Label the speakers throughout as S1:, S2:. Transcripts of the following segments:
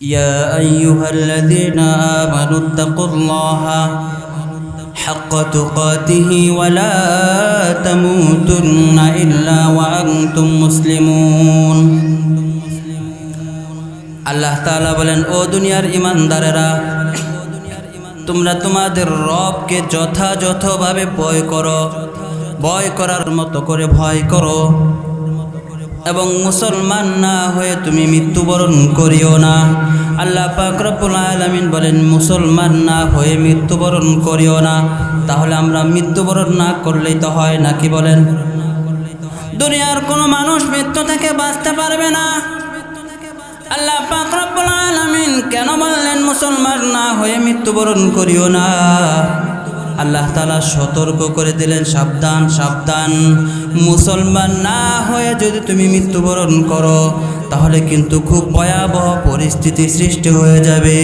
S1: يا أيها الذين آمنوا اتقوا الله حق تقاته ولا تموتن إلا وأنتم مسلمون আল্লাহ তাআলা বলেন, ও দুনিয়ার ঈমানদারেরা, তোমরা তোমাদের রবকে যথাযথভাবে ভয় করো, ভয় করার মতো করে ভয় করো, এবং মুসলমান না হয়ে তুমি মৃত্যুবরণ করিও না। আল্লাহ পাক রব্বুল আলামিন বলেন, মুসলমান না হয়ে মৃত্যুবরণ করিও না। তাহলে আমরা মৃত্যুবরণ না করলেই তো হয় নাকি বলেন? দুনিয়ার কোনো মানুষ মৃত্যু থেকে বাঁচতে পারবে না। আল্লাহ পাক রব্বুল আলামিন কেন বললেন মুসলমান না হয়ে মৃত্যুবরণ করিও না? আল্লাহ তাআলা সতর্ক করে দিলেন, সাবধান সাবধান, মুসলমান না হয়ে যদি তুমি মৃত্যুবরণ করো তাহলে কিন্তু খুব ভয়াবহ পরিস্থিতি সৃষ্টি হয়ে যাবে।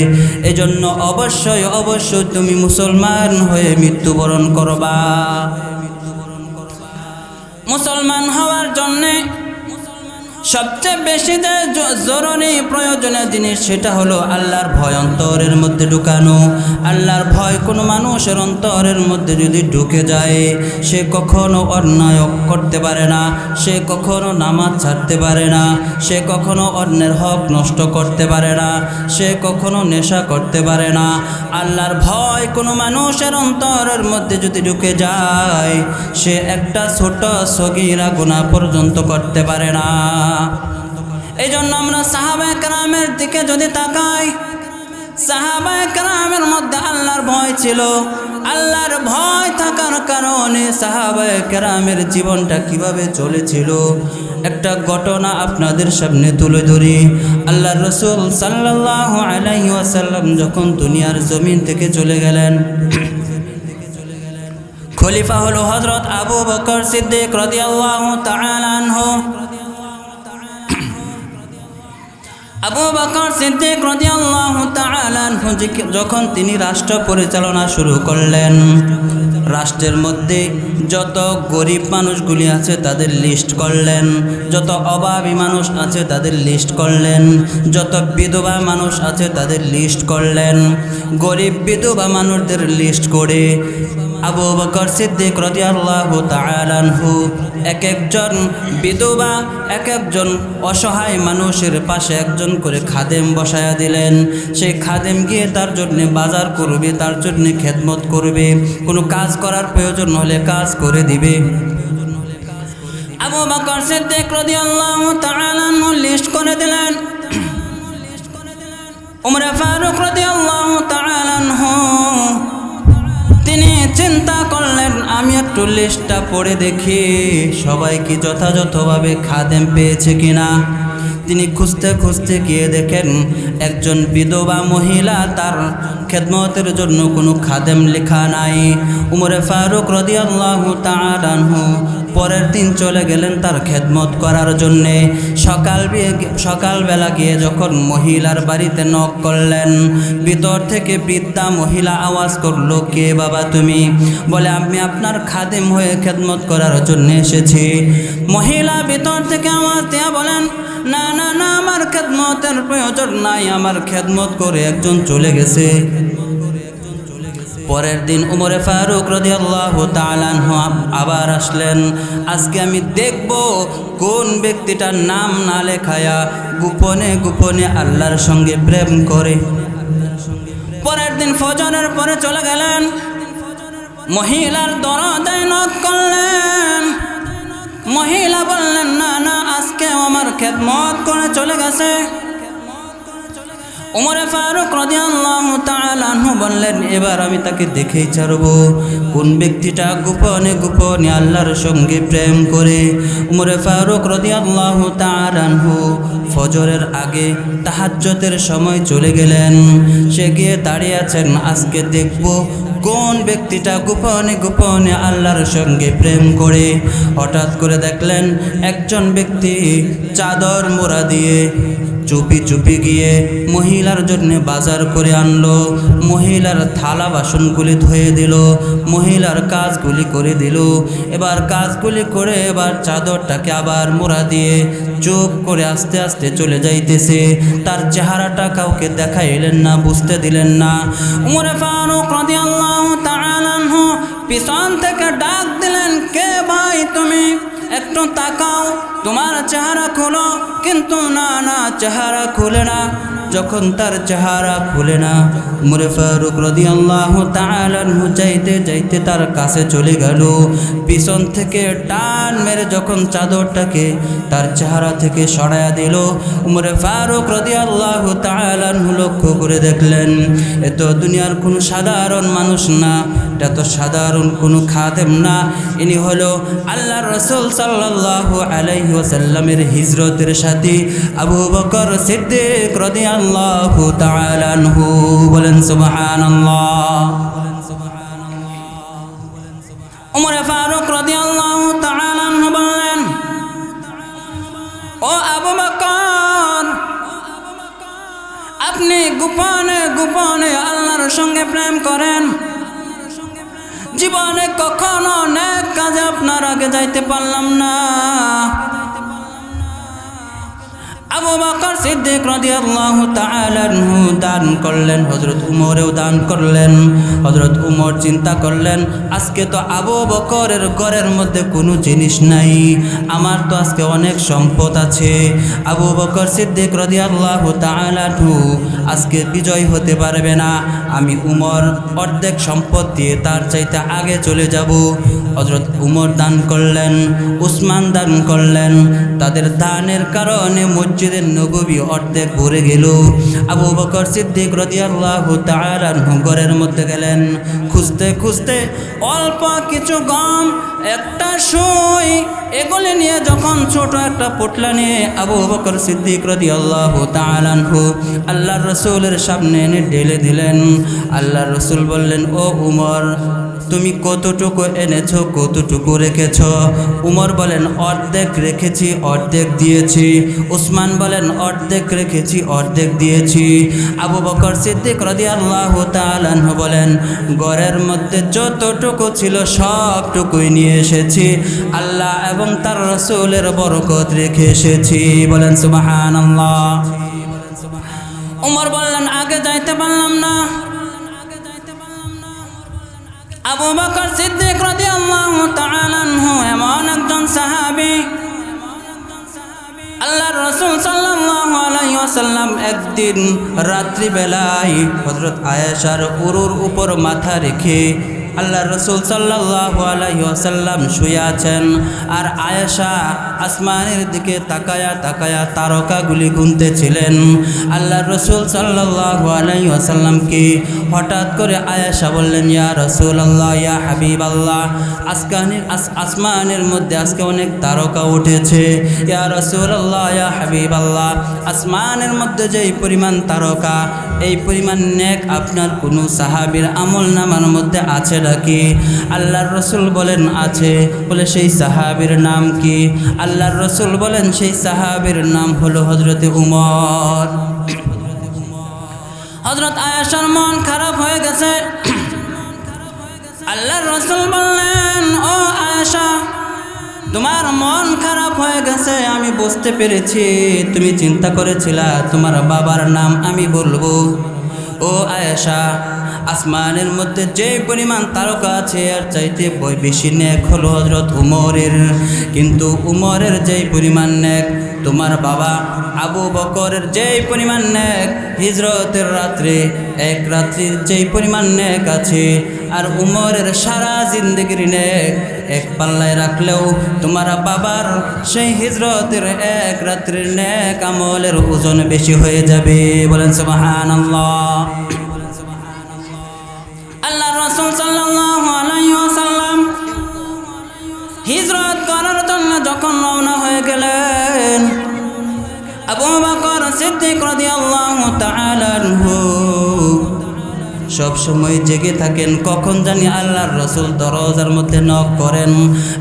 S1: এজন্য অবশ্যই অবশ্যই তুমি মুসলমান হয়ে মৃত্যুবরণ করবা। মুসলমান হওয়ার জন্যে সবচেয়ে বেশি যে জরুরি প্রয়োজনীয় জিনিস সেটা হলো আল্লাহর ভয় অন্তরের মধ্যে ঢুকানো। আল্লাহর ভয় কোনো মানুষের অন্তরের মধ্যে যদি ঢুকে যায়, সে কখনো অন্যায় করতে পারে না, সে কখনো নামাজ ছাড়তে পারে না, সে কখনো অন্যের হক নষ্ট করতে পারে না, সে কখনো নেশা করতে পারে না। আল্লাহর ভয় কোনো মানুষের অন্তরের মধ্যে যদি ঢুকে যায়, সে একটা ছোট সগীরা গুনাহ পর্যন্ত করতে পারে না। এই জন্য আমরা সাহাবায়ে কেরামের দিকে যদি তাকাই, সাহাবায়ে কেরামের মধ্যে আল্লাহর ভয় ছিল। আল্লাহর ভয় থাকার কারণে সাহাবায়ে কেরামের জীবনটা কিভাবে চলেছিল একটা ঘটনা আপনাদের সামনে তুলে ধরি। আল্লাহর রাসূল সাল্লাল্লাহু আলাইহি ওয়াসাল্লাম যখন দুনিয়ার জমিন থেকে চলে গেলেন, খলিফা হলো হযরত আবু বকর সিদ্দিক রাদিয়াল্লাহু তাআলা আনহু। আবু বকর সিদ্দিক রাদিয়াল্লাহু তাআলা আনহু যখন তিনি রাষ্ট্র পরিচালনা শুরু করলেন, রাষ্ট্রের মধ্যে যত গরিব মানুষগুলি আছে তাদের লিস্ট করলেন, যত অভাবী মানুষ আছে তাদের লিস্ট করলেন, যত বিধবা মানুষ আছে তাদের লিস্ট করলেন। গরিব বিধবা মানুষদের লিস্ট করে আবু বকর সিদ্দিক রাদিয়াল্লাহু তাআলা আনহু এক একজন বিধবা, এক একজন অসহায় মানুষের পাশে একজন করে খাদেম বসায়া দিলেন। সেই খাদেম গিয়ে তার জন্য বাজার করবে, তার জন্য খেদমত করবে, কোনো কাজ করার প্রয়োজন হলে কাজ করে দিবে। আবু বকর সিদ্দিক রাদিয়াল্লাহু তাআলা আনহু লিস্ট করে দিলেন। ওমর ফারুক রাদিয়াল্লাহু তাআলা আনহু তিনি চিন্তা করলেন, আমি একটু লিস্টটা পড়ে দেখি সবাই কি যথাযথভাবে খাদেম পেয়েছে কিনা। তিনি খুঁজতে খুঁজতে গিয়ে দেখেন একজন বিধবা মহিলা, তার খেদমতের জন্য কোনো খাদেম লেখা নাই। ওমর ফারুক রাদিয়াল্লাহু তাআলা আনহু পরের দিন চলে গেলেন তার খেদমত করার জন্যে। সকালবেলা গিয়ে যখন মহিলার বাড়িতে নক করলেন, ভিতর থেকে বৃদ্ধা মহিলা আওয়াজ করলো, কে বাবা তুমি? বলে, আমি আপনার খাদেম হয়ে খেদমত করার জন্য এসেছি। মহিলা ভিতর থেকে আওয়াজ দিয়া বলেন, না না না, আমার খেদমতের প্রয়োজন নাই, আমার খেদমত করে একজন চলে গেছে। পরের দিন ওমর ফারুক রাদিয়াল্লাহু তাআলা আনহু আবার আসলেন। আজকে আমি দেখব কোন ব্যক্তিটার নাম না লেখায়া গোপনে গোপনে আল্লাহর সঙ্গে প্রেম করে। পরের দিন ফজরের পরে চলে গেলেন, মহিলার দরজায় নক করলেন। মহিলা বললেন, না না, আজকে আমার খেদমত করে চলে গেছে। ওমর ফারুক রাদিয়াল্লাহু তাআলা আনহু বললেন, এবার আমি তাকে দেখেই ছাড়ব কোন ব্যক্তিটা গোপনে গোপনে আল্লাহর সঙ্গে প্রেম করে। ওমর ফারুক রাদিয়াল্লাহু তাআলা আনহু ফজরের আগে তাহাজ্জুদের সময় চলে গেলেন। সে গিয়ে দাঁড়িয়ে আছেন, আজকে দেখব কোন ব্যক্তিটা গোপনে গোপনে আল্লাহর সঙ্গে প্রেম করে। হঠাৎ করে দেখলেন একজন ব্যক্তি চাদর মোড়া দিয়ে চুপি চুপি গিয়ে মহিলার জন্য বাজার করে আনলো, মহিলার থালা বাসনগুলি ধুয়ে দিল, মহিলার কাজগুলি করে দিল। এবার কাজগুলি করে এবার চাদরটাকে আবার মোড়া দিয়ে চুপ করে আস্তে আস্তে চলে যাইতেছে। তার চেহারাটা কাউকে দেখাইলেন না, বুঝতে দিলেন না। উমরে ফারুক রাদিয়াল্লাহু তাআলা আনহু পিছন থেকে ডাক দিলেন, কে ভাই তুমি? একটু তাকাও, তোমার চেহারা খোলো। কিন্তু না না, চেহারা খুলে না। যখন তার চেহারা খুলে না, উমরে ফারুক রাদিয়াল্লাহু তাআলা আনহু যাইতে যাইতে তার কাছে চলে গেল। পিছন থেকে টান মেরে যখন চাদরটাকে তার চেহারা থেকে সরাইয়া দিল, উমরে ফারুক রাদিয়াল্লাহু তাআলা আনহু লক্ষ্য করে দেখলেন, এ তো দুনিয়ার কোনো সাধারণ মানুষ না, এটা তো সাধারণ কোনো খাদেম না, ইনি হলো আল্লাহর রাসূল সাল্লাল্লাহু আলাইহি ওয়াসাল্লামের হিজরতের সাথী আবু বকর সিদ্দিক রাদিয়াল্লাহু তাআলা আনহু। বলেন সুবহানাল্লাহ। উমরে ফারুক রাদিয়াল্লাহু তাআলা আনহু বললেন, ও আবু বকর, আপনি গোপনে গোপনে আল্লাহর সঙ্গে প্রেম করেন, জীবনে কখনো নেক কাজে আপনার আগে যাইতে পারলাম না। আবু বকর সিদ্দিক রাদিয়াল্লাহু তাআলা আনহু দান করলেন, হযরত উমরেও দান করলেন। হযরত উমর চিন্তা করলেন, আজকে তো আবু বকরের ঘরের মধ্যে কোনো জিনিস নাই, আমার তো আজকে অনেক সম্পদ আছে। আবু বকর সিদ্দিক রাদিয়াল্লাহু তাআলা আনহু আজকে বিজয় হতে পারবে না, আমি উমর অর্ধেক সম্পদ দিয়ে তার চাইতে আগে চলে যাব। হযরত উমর দান করলেন, উসমান দান করলেন। তাদের দানের কারণে মসজিদের নববী অর্ধেক ভরে গেল। আবু বকর সিদ্দিক রাদিয়াল্লাহু তাআলা আনহু ঘরের মধ্যে গেলেন, খুঁজতে খুঁজতে অল্প কিছু গম, একটা সুই, এগুলি নিয়ে যখন ছোট একটা পোটলা নিয়ে আবু বকর সিদ্দিক রাদিয়াল্লাহু তাআলা আনহু আল্লাহর রাসূলের সামনে এনে ঢেলে দিলেন। আল্লাহর রাসূল বললেন, ও উমর, তুমি কতটুকু এনেছো, কতটুকু রেখেছ? উমর বলেন, অর্ধেক রেখেছি, অর্ধেক দিয়েছি। উসমান বলেন, অর্ধেক রেখেছি, অর্ধেক দিয়েছি। আবু বকর সিদ্দিক রাদিয়াল্লাহু তাআলা আনহু বলেন, ঘরের মধ্যে যতটুকু ছিল সবটুকুই নিয়ে এসেছি, আল্লাহ এবং তার রাসূলের বরকত রেখে এসেছি। বলেন সুবহানাল্লাহ। উমর বললেন, আগে যাইতে পারলাম না। আবু বকর সিদ্দিক রাদিয়াল্লাহু তাআলা আনহু এমন একজন সাহাবী, আল্লাহর রাসূল সাল্লাল্লাহু আলাইহি ওয়াসাল্লাম একদিন রাত্রিবেলায় হযরত আয়েশার উরুর উপর মাথা রেখে আল্লাহর রাসূল সাল্লাল্লাহু আলাইহি ওয়াসাল্লাম শুয়ে আছেন, আর আয়েশা আসমানের দিকে তাকায়া তাকায়া তারকাগুলি গুনতেছিলেন। আল্লাহর রাসূল সাল্লাল্লাহু আলাইহি ওয়াসাল্লামকে হঠাৎ করে আয়েশা বললেন, ইয়া রাসূলুল্লাহ, ইয়া হাবিবাল্লাহ, আসমানের মধ্যে আজকে অনেক তারকা উঠেছে। ইয়া রাসূলুল্লাহ, ইয়া হাবিবাল্লাহ, আসমানের মধ্যে যেই পরিমাণ তারকা, এই পরিমাণ নেক আপনার কোনো সাহাবীর আমলনামার মধ্যে আছে নাকি? আল্লাহর রাসূল বলেন, আছে। বলে, সেই সাহাবীর নাম কি? আল্লাহর রাসূল বলেন, সেই সাহাবীর নাম হলো হযরত উমর। হযরত আয়েশার মন খারাপ হয়ে গেছে। আল্লাহর রাসূল বললেন, ও আয়েশা, তোমার মন খারাপ হয়ে গেছে, আমি বুঝতে পেরেছি। তুমি চিন্তা করেছিলা তোমার বাবার নাম আমি বলবো। ও আয়েশা, আসমানের মধ্যে যে পরিমাণ তারকা আছে আর চাইতে বেশি নেক হলো হযরত উমরের। কিন্তু উমরের যেই পরিমাণ নেক, তোমার বাবা আবু বকরের যেই পরিমাণ নেক, হিজরতের রাত্রে এক রাত্রির যেই পরিমাণ নেক আছে, আর উমরের সারা জিন্দেগির নেক এক পাল্লায় রাখলেও তোমার বাবার সেই হিজরতের এক রাত্রির নেক আমলের ওজন বেশি হয়ে যাবে। বলেন সুবহানাল্লাহ। আল্লাহর রাসূল সাল্লাল্লাহু আলাইহি ওয়াসাল্লাম হিজরত করার জন্য যখন রওনা হয়ে গেলেন, আবু বকর সিদ্দিক রাদিয়াল্লাহু তাআলা আনহু সব সময় জেগে থাকেন, কখন জানি আল্লাহর রসুল দরজার মধ্যে নক করেন।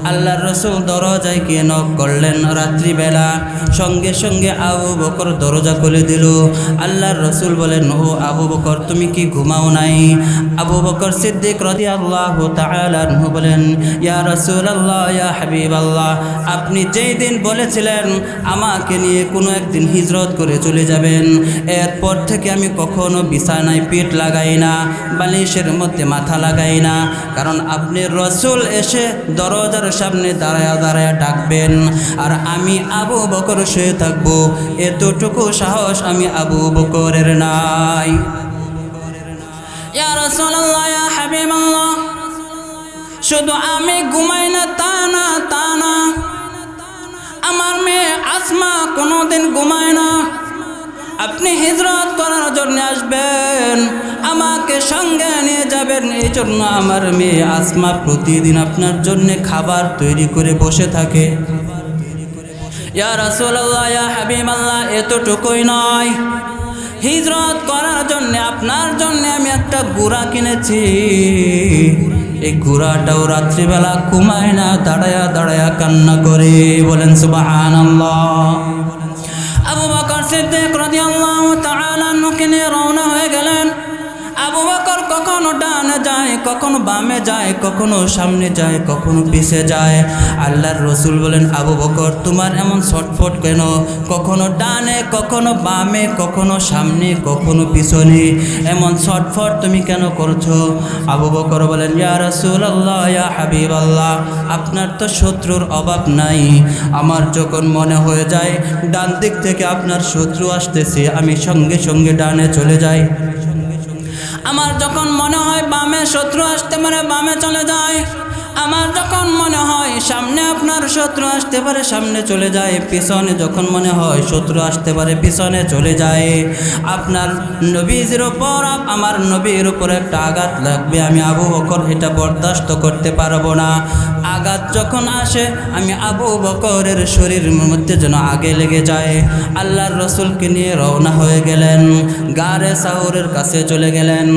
S1: আল্লাহর রসুল দরজায় গিয়ে নক করলেন রাত্রিবেলা, সঙ্গে সঙ্গে আবু বকর দরজা খুলে দিল। আল্লাহর রসুল বলেন, ও আবু বকর, তুমি কি ঘুমাও নাই? আবু বকর সিদ্দিক রাদিয়াল্লাহু তাআলা আনহু বলেন, ইয়া রাসূলুল্লাহ, ইয়া হাবিবাল্লাহ, আপনি যেই দিন বলেছিলেন আমাকে নিয়ে কোনো একদিন হিজরত করে চলে যাবেন, এরপর থেকে আমি কখনো বিছানায় পিঠ লাগাই না, বালিশের মধ্যে মাথা লাগাই না, কারণ আপনি রসুল এসে দরজার সামনে দাঁড়ায়া দাঁড়ায়া ডাকবেন আর আমি আবু বকর শুয়ে থাকবো, এতটুকু সাহস আমি আবু বকরের নাই। ইয়া রাসূলুল্লাহ, ইয়া হাবিবাল্লাহ, শুধু আমি ঘুমাই না তা না, আমার মেয়ে আসমা কোনোদিন ঘুমায় না। আপনি হিজরত করার জন্য আসবেন, আমাকে সঙ্গে নিয়ে যাবেন, এই জন্য আমার মেয়ে আসমা প্রতিদিন আপনার জন্য খাবার তৈরি করে বসে থাকে। ইয়া রাসূলুল্লাহ, ইয়া হাবিবাল্লাহ, এতটুকুই নয়, হিজরত করার জন্য আপনার জন্য আমি একটা ঘোড়া কিনেছি। এই ঘোড়াটাও রাত্রিবেলা ঘুমায় না, দাঁড়ায়া দাঁড়ায়া কান্না করে। বলেন সুবহানাল্লাহ। আবু বকর সিদ্দিক রাদিয়াল্লাহু তাআলা আনহুকে নিয়ে রওনা হয়ে গেলেন। আবু বকর কখনো ডানে যায়, কখনো বামে যায়, কখনো সামনে যায়, কখনো পিছে যায়। আল্লাহর রসুল বলেন, আবু বকর, তোমার এমন ছটফট কেন? কখনো ডানে, কখনো বামে, কখনো সামনে, কখনো পিছনে, এমন ছটফট তুমি কেন করছো? আবু বকর বলেন, ইয়া রাসূলুল্লাহ, ইয়া হাবিবাল্লাহ, আপনার তো শত্রুর অভাব নাই। আমার যখন মনে হয়ে যায় ডান দিক থেকে আপনার শত্রু আসতেছে, আমি সঙ্গে সঙ্গে ডানে চলে যাই। আমার যখন মনে হয় বামে শত্রু আসতে পারে, বামে চলে যায়। আমার যখন মনে হয় সামনে আপনার শত্রু আসতে পারে, সামনে চলে যায়। পিছনে যখন মনে হয় শত্রু আসতে পারে, পিছনে চলে যায়। আপনার নবীর উপর, আমার নবীর উপর একটা আঘাত লাগবে, আমি আবু বকর এটা বরদাস্ত করতে পারবো না। আঘাত যখন আসে, আমি আবু বকরের শরীরের মধ্যে যেন আগে লেগে যায়। আল্লাহর রসুলকে নিয়ে রওনা হয়ে গেলেন, গারে সাউরের কাছে চলে গেলেন।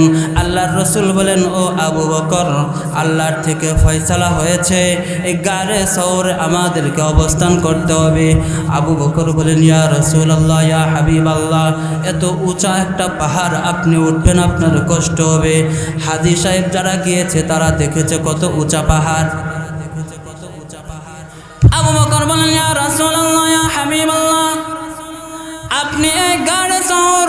S1: আল্লাহর রসুল বলেন, ও আবু বকর, আল্লাহর থেকে ফয়সালা হয়েছে, এই গারে সাউরে আমাদেরকে অবস্থান করতে হবে। আবু বকর বলেন, ইয়া রাসূলুল্লাহ, ইয়া হাবিবাল্লাহ, এত উঁচা একটা পাহাড় আপনি উঠবেন, আপনার কষ্ট হবে। হাজী সাহেব যারা গিয়েছে তারা দেখেছে কত উঁচা পাহাড়। আবু বকর বলেন, ইয়া রাসূলুল্লাহ, ইয়া হাবিবাল্লাহ, আপনি এই গাড়ে শহর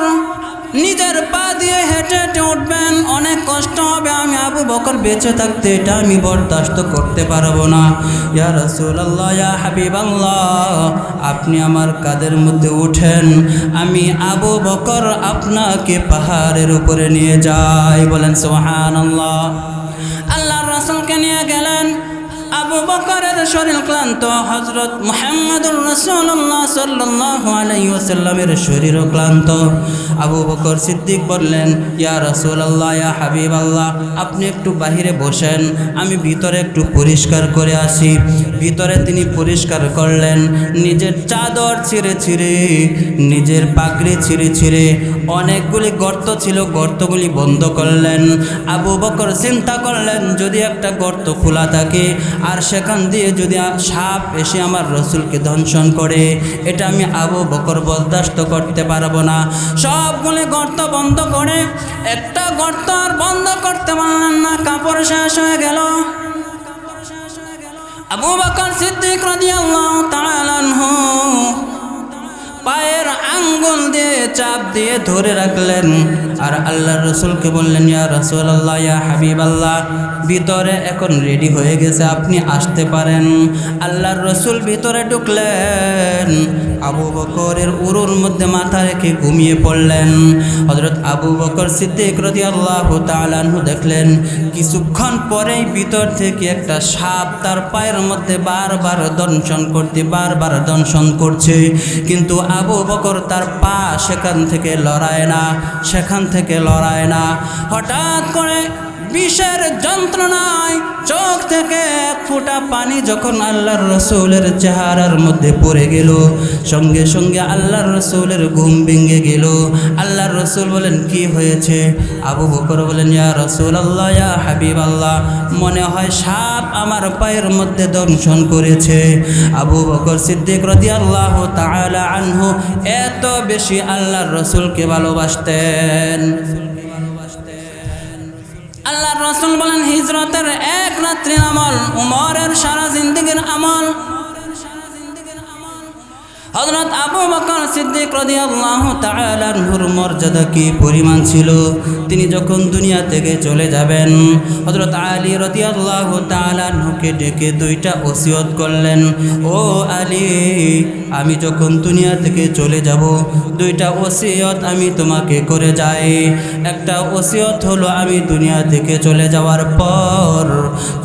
S1: নিজের পা দিয়ে হেঁটে হেঁটে উঠবেন, অনেক কষ্ট হবে। আমি আবু বকর বেঁচে থাকতে এটা আমি বরদাস্ত করতে পারবো না। ইয়া রাসূলুল্লাহ, ইয়া হাবিবাল্লাহ, আপনি আমার কাঁধের মধ্যে উঠেন, আমি আবু বকর আপনাকে পাহাড়ের উপরে নিয়ে যাই। বলেন সুবহানাল্লাহ। আল্লাহর রাসূলকে নিয়ে গেলেন। আবু বকরের শরীর ক্লান্ত, হযরত মুহাম্মদুর রাসূলুল্লাহ সাল্লাল্লাহু আলাইহি ওয়াসাল্লামের শরীরও ক্লান্ত। আবু বকর সিদ্দিক বললেন, ইয়া রাসূলুল্লাহ, ইয়া হাবিবাল্লাহ, আপনি একটু বাহিরে বসেন, আমি ভিতরে একটু পরিষ্কার করে আসি। ভিতরে তিনি পরিষ্কার করলেন, নিজের চাদর ছিঁড়ে ছিঁড়ে, নিজের পাগড়ি ছিঁড়ে ছিঁড়ে, অনেকগুলি গর্ত ছিল, গর্তগুলি বন্ধ করলেন। আবু বকর চিন্তা করলেন, যদি একটা গর্ত খোলা থাকে আর সেখান দিয়ে যদি সাপ এসে আমার রসুলকে দংশন করে, এটা আমি আবু বকর বরদাস্ত করতে পারবো না। সবগুলি গর্ত বন্ধ করে একটা গর্ত আর বন্ধ করতে পারলেন না, কাপড় শেষ হয়ে গেল। আবু বকর সিদ্দিক রাদিয়াল্লাহু তাআলা আনহু পায়ের আঙ্গুল দিয়ে চাপ দিয়ে ধরে রাখলেন আর আল্লাহর রসুলকে বললেন, ইয়া রাসূলুল্লাহ, ইয়া হাবিবাল্লাহ, ভিতরে এখন রেডি হয়ে গেছে, আপনি আসতে পারেন। আল্লাহর রসুল ভিতরে ঢুকলেন, আবু বকরের উরুর মধ্যে মাথা রেখে ঘুমিয়ে পড়লেন। হযরত আবু বকর সিদ্দিক রাদিয়াল্লাহু তাআলা আনহু দেখলেন কিছুক্ষণ পরেই ভিতর থেকে একটা সাপ তার পায়ের মধ্যে বারবার দংশন করছে, কিন্তু আবু বকর তার পা সেখান থেকে লড়ায় না। হঠাৎ করে বিষের যন্ত্রণায় চোখ থেকে এক ফোঁটা পানি যখন আল্লাহর রসুলের চেহারার মধ্যে পড়ে গেল, সঙ্গে সঙ্গে আল্লাহর রসুলের ঘুম ভেঙে গেল। আল্লাহর রসুল বলেন, কি হয়েছে? আবু বকর বলেন, ইয়া রাসূলুল্লাহ, ইয়া হাবিবাল্লাহ, মনে হয় সাপ আমার পায়ের মধ্যে দংশন করেছে। আবু বকর সিদ্দিক রাদিয়াল্লাহু তাআলা আনহু এত বেশি আল্লাহর রসুলকে ভালোবাসতেন। আল্লাহর রসুল বলেন, হিজরতের এক রাত্রির আমল উমরের সারা জিন্দেগীর আমল। হযরত আবু বকর সিদ্দিক রাদিয়াল্লাহু তাআলা আনহুর মর্যাদা কি পরিমাণ ছিল। তিনি যখন দুনিয়া থেকে চলে যাবেন, হযরত আলী রাদিয়াল্লাহু তাআলা আনহুকে ডেকে দুইটা ওসিয়ত করলেন, ও আলী, আমি যখন দুনিয়া থেকে চলে যাব দুইটা ওসিয়ত আমি তোমাকে করে যাই। একটা ওসিয়ত হলো, আমি দুনিয়া থেকে চলে যাওয়ার পর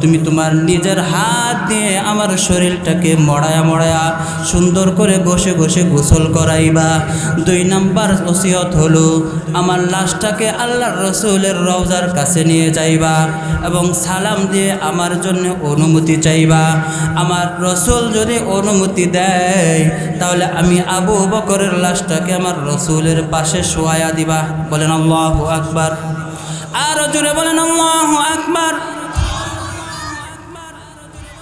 S1: তুমি তোমার নিজের হাত দিয়ে আমার শরীরটাকে মড়ায়া মড়ায়া সুন্দর করে ঘষে ঘষে গোসল করাইবা। 2 নাম্বার ওসিয়ত হলো, আমার লাশটাকে আল্লাহর রসুলের রওজার কাছে নিয়ে যাইবা এবং সালাম দিয়ে আমার জন্য অনুমতি চাইবা। আমার রসুল যদি অনুমতি দেয় তাহলে আমি আবু বকরের লাশটাকে আমার রসুলের পাশে শোয়ায়া দিবা। বলেন আল্লাহু আকবার। আর জোরে বলেন আল্লাহু আকবার।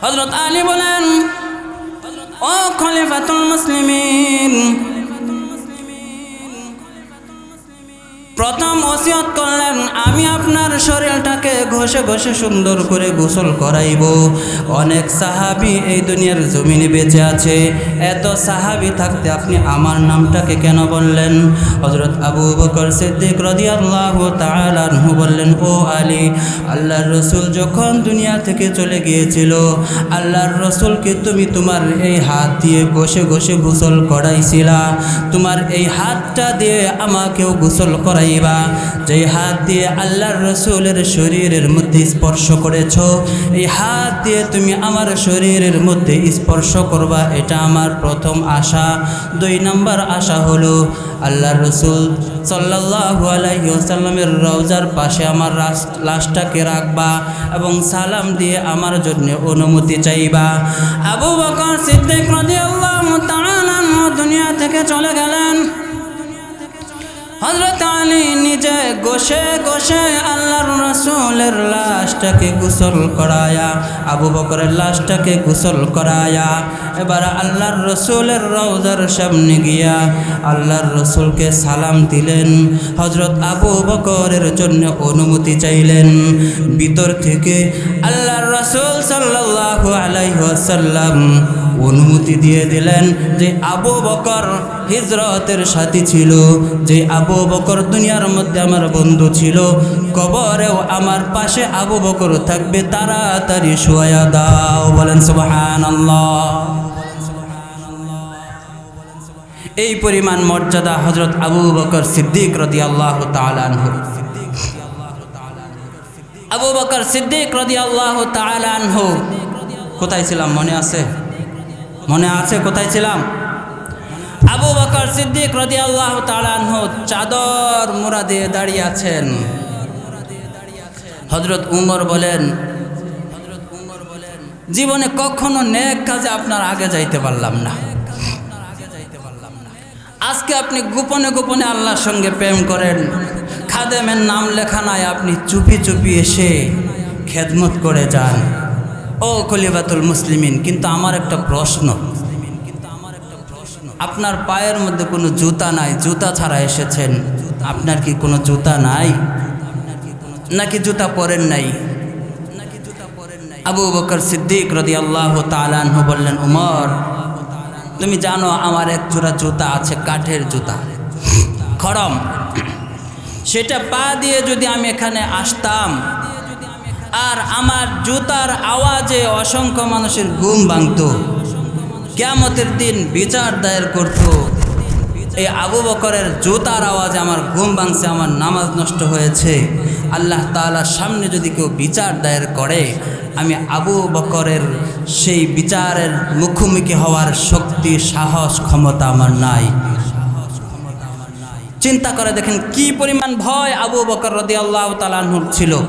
S1: হযরত আলী বলেন, ও খলিফাতুল মুসলিমিন, প্রথম ওসিয়ত করলেন, আমি আপনার শরীরটাকে ঘষে ঘষে সুন্দর করে গোসল করাইব। অনেক সাহাবী এই দুনিয়ার জমিনে বেঁচে আছে, এত সাহাবী থাকতে আপনি আমার নামটাকে কেন বললেন? হযরত আবু বকর সিদ্দিক রাদিয়াল্লাহু তাআলা আনহু বললেন, ও আলী, আল্লাহর রসুল যখন দুনিয়া থেকে চলে গিয়েছিল, আল্লাহর রসুলকে তুমি তোমার এই হাত দিয়ে ঘষে ঘষে গোসল করাইছিলা। তোমার এই হাতটা দিয়ে আমাকেও গোসল করাই, যে হাত দিয়ে আল্লাহর রসুলের শরীরের মধ্যে স্পর্শ করেছ, এই হাত দিয়ে তুমি আমার শরীরের মধ্যে স্পর্শ করবা, এটা আমার প্রথম আশা। 2 নাম্বার আশা হলো, আল্লাহর রসুল সাল্লাল্লাহু আলাইহি ওয়াসাল্লামের রওজার পাশে আমার লাশটাকে রাখবা এবং সালাম দিয়ে আমার জন্য অনুমতি চাইবা। আবু বকর সিদ্দিক রাদিয়াল্লাহু তাআলা আনহু দুনিয়া থেকে চলে গেলেন। হযরত আলী নিজে ঘষে ঘষে আল্লাহর রাসূলের লাশটাকে গোসল করায়া, আবু বকরের লাশটাকে গোসল করায়া এবার আল্লাহর রাসূলের রওজার সামনে গিয়া আল্লাহর রাসূলকে সালাম দিলেন। হযরত আবু বকরের জন্য অনুমতি চাইলেন। ভিতর থেকে আল্লাহর রাসূল সাল্লাল্লাহু আলাইহি ওয়াসাল্লাম অনুমতি দিয়ে দিলেন যে আবু বকর হিজরতের সাথী ছিল, যে আবু বকর দুনিয়ার মধ্যে আমার বন্ধু ছিল, কবরেও আমার পাশে আবু বকর থাকবে, তাড়াতাড়ি শোয়া দাও। বলেন সুবহানাল্লাহ। এই পরিমাণ মর্যাদা হযরত আবু বকর সিদ্দিক রাদিয়াল্লাহু তাআলা আনহু। আবু বকর সিদ্দিক রাদিয়াল্লাহু তাআলা আনহু কোথায় ছিলাম মনে আছে? মনে আছে কোথায় ছিলাম? আবু বকর সিদ্দিক রাদিয়াল্লাহু তাআলা আনহু চাদর মোড়া দিয়ে দাঁড়িয়ে আছেন। হযরত উমর বলেন, জীবনে কখনো নেক কাজে আপনার আগে যাইতে পারলাম না, আজকে আপনি গোপনে গোপনে আল্লাহর সঙ্গে প্রেম করেন, খাদেমের নাম লেখা নাই, আপনি চুপি চুপি এসে খেদমত করে যান। ও খলিফাতুল মুসলিমিন, কিন্তু আমার একটা প্রশ্ন, আপনার পায়ের মধ্যে কোনো জুতা নাই, জুতা ছাড়া এসেছেন, আপনার কি কোনো জুতা নাই নাকি জুতা পরেন নাই? আবু বকর সিদ্দিক রাদিয়াল্লাহু তাআলা আনহু বললেন, উমর, তুমি জানো আমার এক জোড়া জুতা আছে, কাঠের জুতা, খড়ম, সেটা পা দিয়ে যদি আমি এখানে আসতাম আর আমার জুতার আওয়াজে অসংখ্য মানুষের ঘুম ভাঙতো, কিয়ামতের দিন বিচার দায়ের করত। এই আবু বকরের জুতার আওয়াজে আমার ঘুম ভাঙছে, আমার নামাজ নষ্ট হয়েছে, আল্লাহ তাআলার সামনে যদি কেউ বিচার দায়ের করে, আমি আবু বকরের সেই বিচারের মুখোমুখি হওয়ার শক্তি, সাহস, ক্ষমতা আমার নাই। চিন্তা করে দেখেন কি পরিমাণ ভয় আবু বকর রাদিয়াল্লাহু তাআলা আনহুর ছিল।